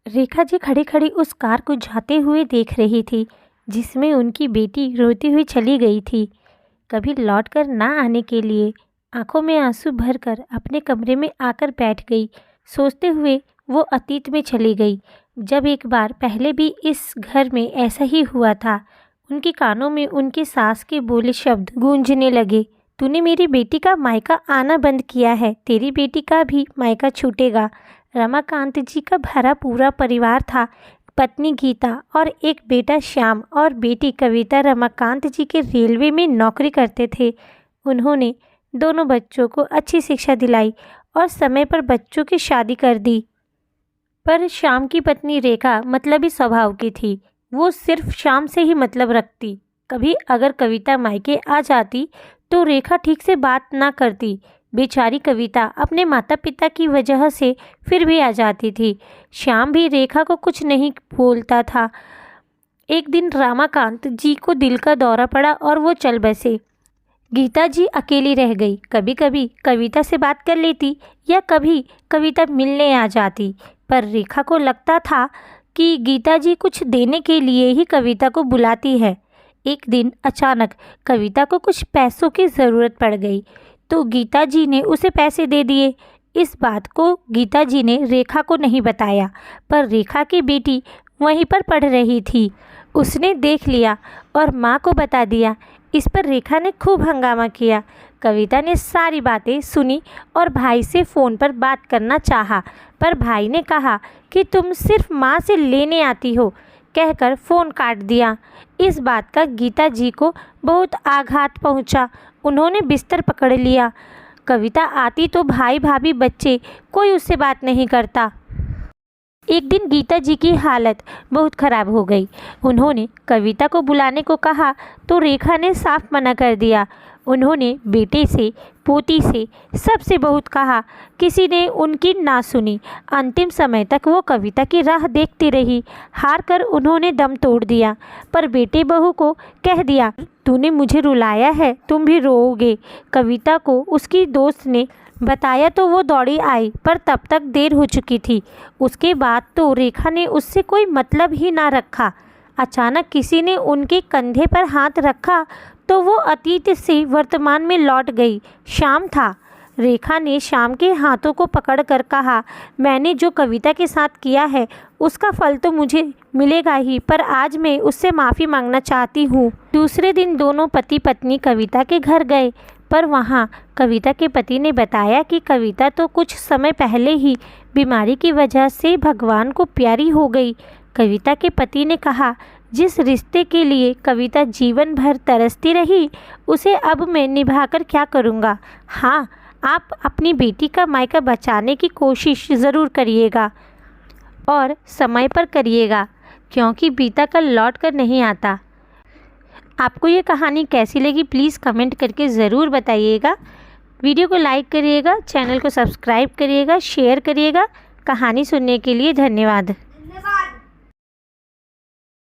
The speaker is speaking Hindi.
रेखा जी खड़ी खड़ी उस कार को जाते हुए देख रही थी जिसमें उनकी बेटी रोती हुई चली गई थी, कभी लौट कर ना आने के लिए। आंखों में आंसू भरकर अपने कमरे में आकर बैठ गई। सोचते हुए वो अतीत में चली गई, जब एक बार पहले भी इस घर में ऐसा ही हुआ था। उनके कानों में उनके सास के बोले शब्द गूंजने लगे, तूने मेरी बेटी का मायका आना बंद किया है, तेरी बेटी का भी मायका छूटेगा। रमाकांत जी का भरा पूरा परिवार था, पत्नी गीता और एक बेटा श्याम और बेटी कविता रमाकांत जी के रेलवे में नौकरी करते थे। उन्होंने दोनों बच्चों को अच्छी शिक्षा दिलाई और समय पर बच्चों की शादी कर दी। पर श्याम की पत्नी रेखा मतलबी स्वभाव की थी। वो सिर्फ श्याम से ही मतलब रखती। कभी अगर कविता मायके आ जाती तो रेखा ठीक से बात ना करती। बेचारी कविता अपने माता पिता की वजह से फिर भी आ जाती थी। श्याम भी रेखा को कुछ नहीं बोलता था। एक दिन रमाकांत जी को दिल का दौरा पड़ा और वो चल बसे। गीता जी अकेली रह गई। कभी कभी कविता से बात कर लेती या कभी कविता मिलने आ जाती, पर रेखा को लगता था कि गीता जी कुछ देने के लिए ही कविता को बुलाती है। एक दिन अचानक कविता को कुछ पैसों की ज़रूरत पड़ गई तो गीता जी ने उसे पैसे दे दिए। इस बात को गीता जी ने रेखा को नहीं बताया, पर रेखा की बेटी वहीं पर पढ़ रही थी। उसने देख लिया और माँ को बता दिया। इस पर रेखा ने खूब हंगामा किया। कविता ने सारी बातें सुनी और भाई से फ़ोन पर बात करना चाहा, पर भाई ने कहा कि तुम सिर्फ माँ से लेने आती हो, कहकर फ़ोन काट दिया। इस बात का गीता जी को बहुत आघात पहुँचा। उन्होंने बिस्तर पकड़ लिया। कविता आती तो भाई भाभी बच्चे कोई उससे बात नहीं करता। एक दिन गीता जी की हालत बहुत ख़राब हो गई। उन्होंने कविता को बुलाने को कहा तो रेखा ने साफ मना कर दिया। उन्होंने बेटे से, पोती से, सबसे बहुत कहा, किसी ने उनकी ना सुनी। अंतिम समय तक वो कविता की राह देखती रही। हार कर उन्होंने दम तोड़ दिया, पर बेटे बहू को कह दिया, तूने मुझे रुलाया है, तुम भी रोओगे। कविता को उसकी दोस्त ने बताया तो वो दौड़ी आई, पर तब तक देर हो चुकी थी। उसके बाद तो रेखा ने उससे कोई मतलब ही ना रखा। अचानक किसी ने उनके कंधे पर हाथ रखा तो वो अतीत से वर्तमान में लौट गई। श्याम था। रेखा ने श्याम के हाथों को पकड़कर कहा, मैंने जो कविता के साथ किया है उसका फल तो मुझे मिलेगा ही, पर आज मैं उससे माफ़ी मांगना चाहती हूँ। दूसरे दिन दोनों पति पत्नी कविता के घर गए, पर वहाँ कविता के पति ने बताया कि कविता तो कुछ समय पहले ही बीमारी की वजह से भगवान को प्यारी हो गई। कविता के पति ने कहा, जिस रिश्ते के लिए कविता जीवन भर तरसती रही उसे अब मैं निभाकर क्या करूँगा। हाँ, आप अपनी बेटी का मायका बचाने की कोशिश ज़रूर करिएगा और समय पर करिएगा, क्योंकि बीता कल लौट कर नहीं आता। आपको ये कहानी कैसी लगी प्लीज़ कमेंट करके ज़रूर बताइएगा। वीडियो को लाइक करिएगा, चैनल को सब्सक्राइब करिएगा, शेयर करिएगा। कहानी सुनने के लिए धन्यवाद।